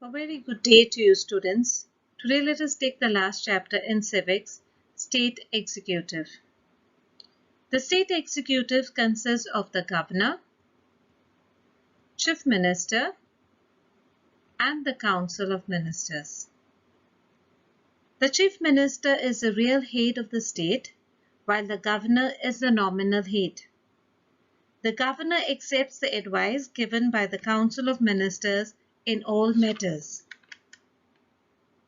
A very good day to you, students. Today let us take the last chapter in civics, State Executive. The State Executive consists of the Governor, Chief Minister, and the Council of Ministers. The Chief Minister is the real head of the state, while the Governor is the nominal head. The Governor accepts the advice given by the Council of Ministers in all matters.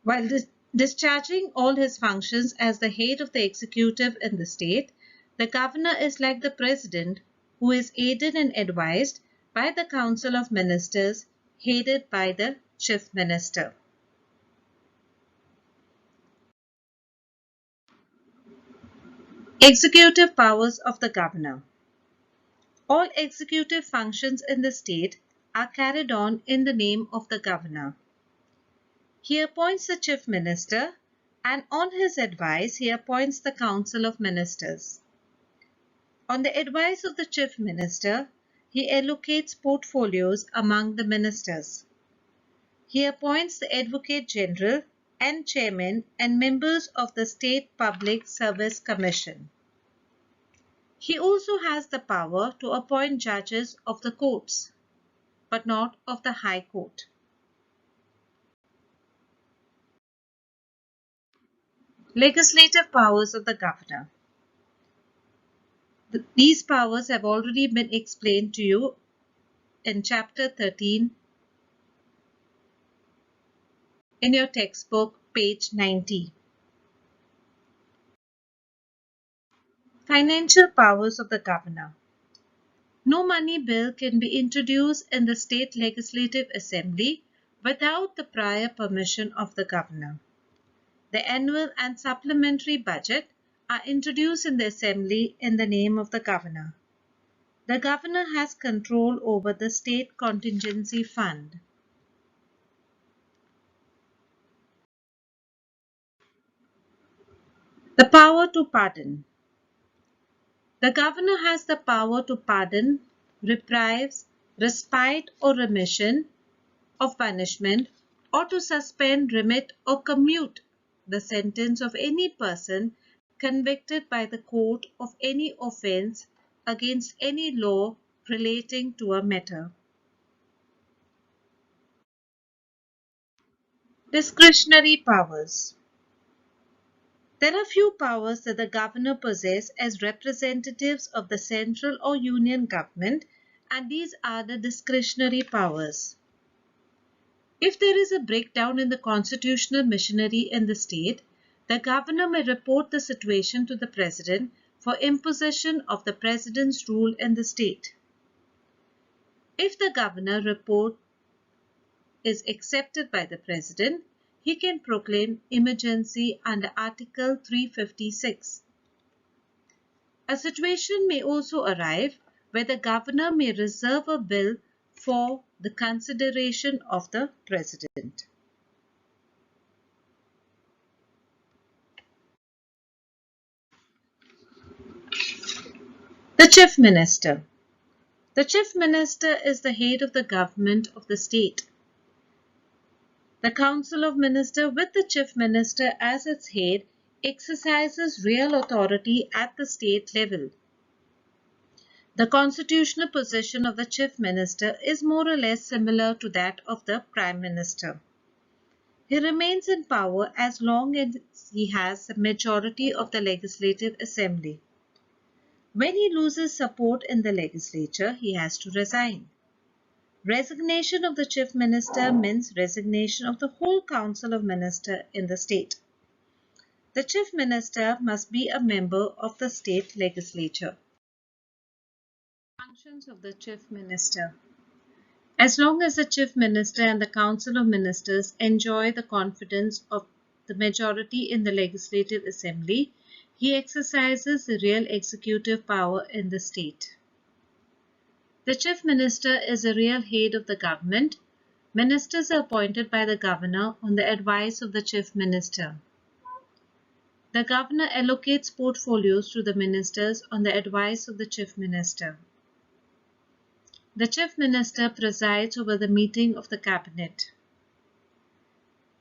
While discharging all his functions as the head of the executive in the state, the governor is like the president, who is aided and advised by the Council of Ministers, headed by the Chief Minister. Executive powers of the governor. All executive functions in the state are carried on in the name of the governor. He appoints the Chief Minister, and on his advice he appoints the Council of Ministers. On the advice of the Chief Minister, he allocates portfolios among the ministers. He appoints the Advocate General and Chairman and members of the State Public Service Commission. He also has the power to appoint judges of the courts, but not of the High Court. Legislative powers of the governor. These powers have already been explained to you in chapter 13 in your textbook, page 90. Financial powers of the governor. No money bill can be introduced in the state legislative assembly without the prior permission of the governor. The annual and supplementary budget are introduced in the assembly in the name of the governor. The governor has control over the state contingency fund. The power to pardon. The governor has the power to pardon, reprieve, respite or remission of punishment, or to suspend, remit or commute the sentence of any person convicted by the court of any offence against any law relating to a matter. Discretionary powers. There are few powers that the governor possesses as representatives of the central or union government, and these are the discretionary powers. If there is a breakdown in the constitutional machinery in the state, the governor may report the situation to the president for imposition of the president's rule in the state. If the governor report is accepted by the president, he can proclaim emergency under Article 356. A situation may also arise where the governor may reserve a bill for the consideration of the president. The Chief Minister. The Chief Minister is the head of the government of the state. The Council of Ministers, with the Chief Minister as its head, exercises real authority at the state level. The constitutional position of the Chief Minister is more or less similar to that of the Prime Minister. He remains in power as long as he has the majority of the Legislative Assembly. When he loses support in the legislature, he has to resign. Resignation of the Chief Minister means resignation of the whole Council of Ministers in the state. The Chief Minister must be a member of the state legislature. Functions of the Chief Minister. As long as the Chief Minister and the Council of Ministers enjoy the confidence of the majority in the Legislative Assembly, he exercises the real executive power in the state. The Chief Minister is the real head of the government. Ministers are appointed by the governor on the advice of the Chief Minister. The governor allocates portfolios to the ministers on the advice of the Chief Minister. The Chief Minister presides over the meeting of the Cabinet.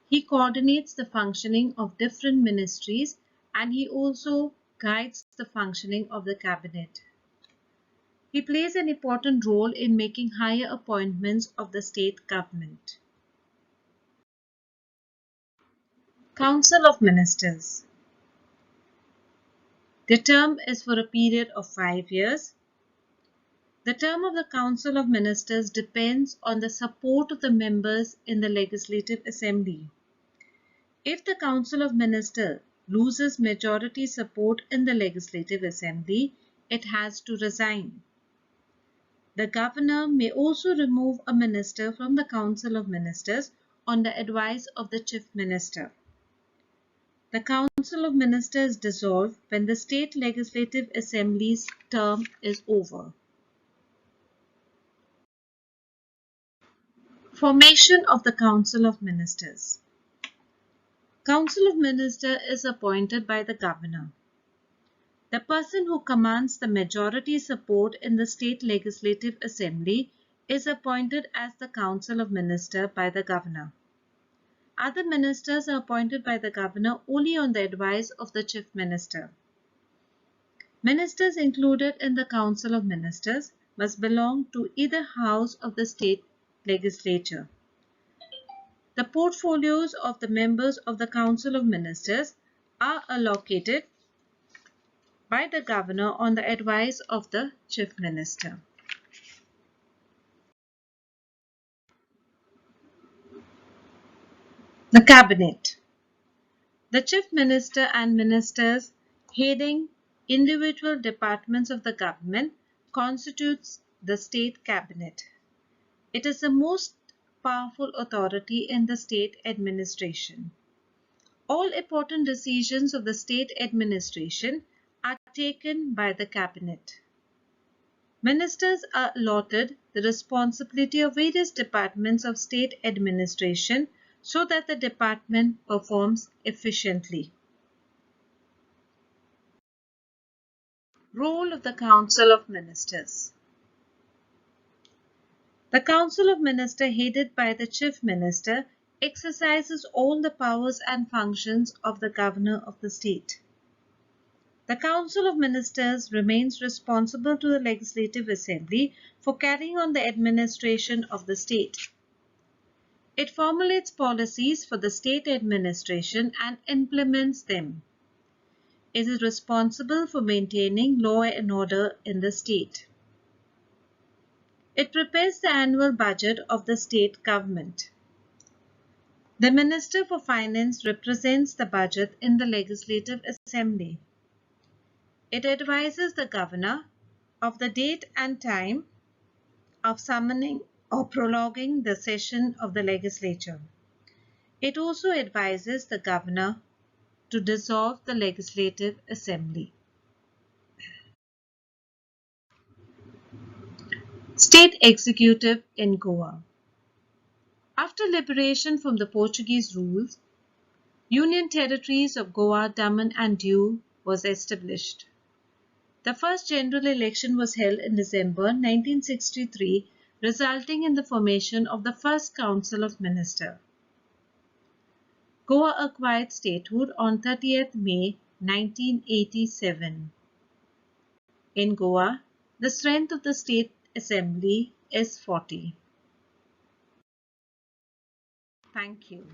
He coordinates the functioning of different ministries and he also guides the functioning of the cabinet. He plays an important role in making higher appointments of the state government. Council of Ministers. The term is for a period of 5 years. The term of the Council of Ministers depends on the support of the members in the Legislative Assembly. If the Council of Ministers loses majority support in the Legislative Assembly, it has to resign. The Governor may also remove a minister from the Council of Ministers on the advice of the Chief Minister. The Council of Ministers is dissolved when the State Legislative Assembly's term is over. Formation of the Council of Ministers. Council of Ministers is appointed by the Governor. The person who commands the majority support in the State Legislative Assembly is appointed as the Council of Ministers by the Governor. Other ministers are appointed by the Governor only on the advice of the Chief Minister. Ministers included in the Council of Ministers must belong to either house of the state legislature. The portfolios of the members of the Council of Ministers are allocated by the Governor on the advice of the Chief Minister. The Cabinet. The Chief Minister and ministers heading individual departments of the government constitutes the State Cabinet. It is the most powerful authority in the state administration. All important decisions of the state administration are taken by the Cabinet. Ministers are allotted the responsibility of various departments of state administration so that the department performs efficiently. Role of the Council of Ministers. The Council of Ministers, headed by the Chief Minister, exercises all the powers and functions of the Governor of the state. The Council of Ministers remains responsible to the Legislative Assembly for carrying on the administration of the state. It formulates policies for the state administration and implements them. It is responsible for maintaining law and order in the state. It prepares the annual budget of the state government. The Minister for Finance represents the budget in the Legislative Assembly. It advises the Governor of the date and time of summoning or prolonging the session of the legislature. It also advises the Governor to dissolve the Legislative Assembly. State Executive in Goa. After liberation from the Portuguese rule, Union Territories of Goa, Daman and Diu was established. The first general election was held in December 1963, resulting in the formation of the first Council of Ministers. Goa acquired statehood on 30th May 1987. In Goa, the strength of the State Assembly is 40. Thank you.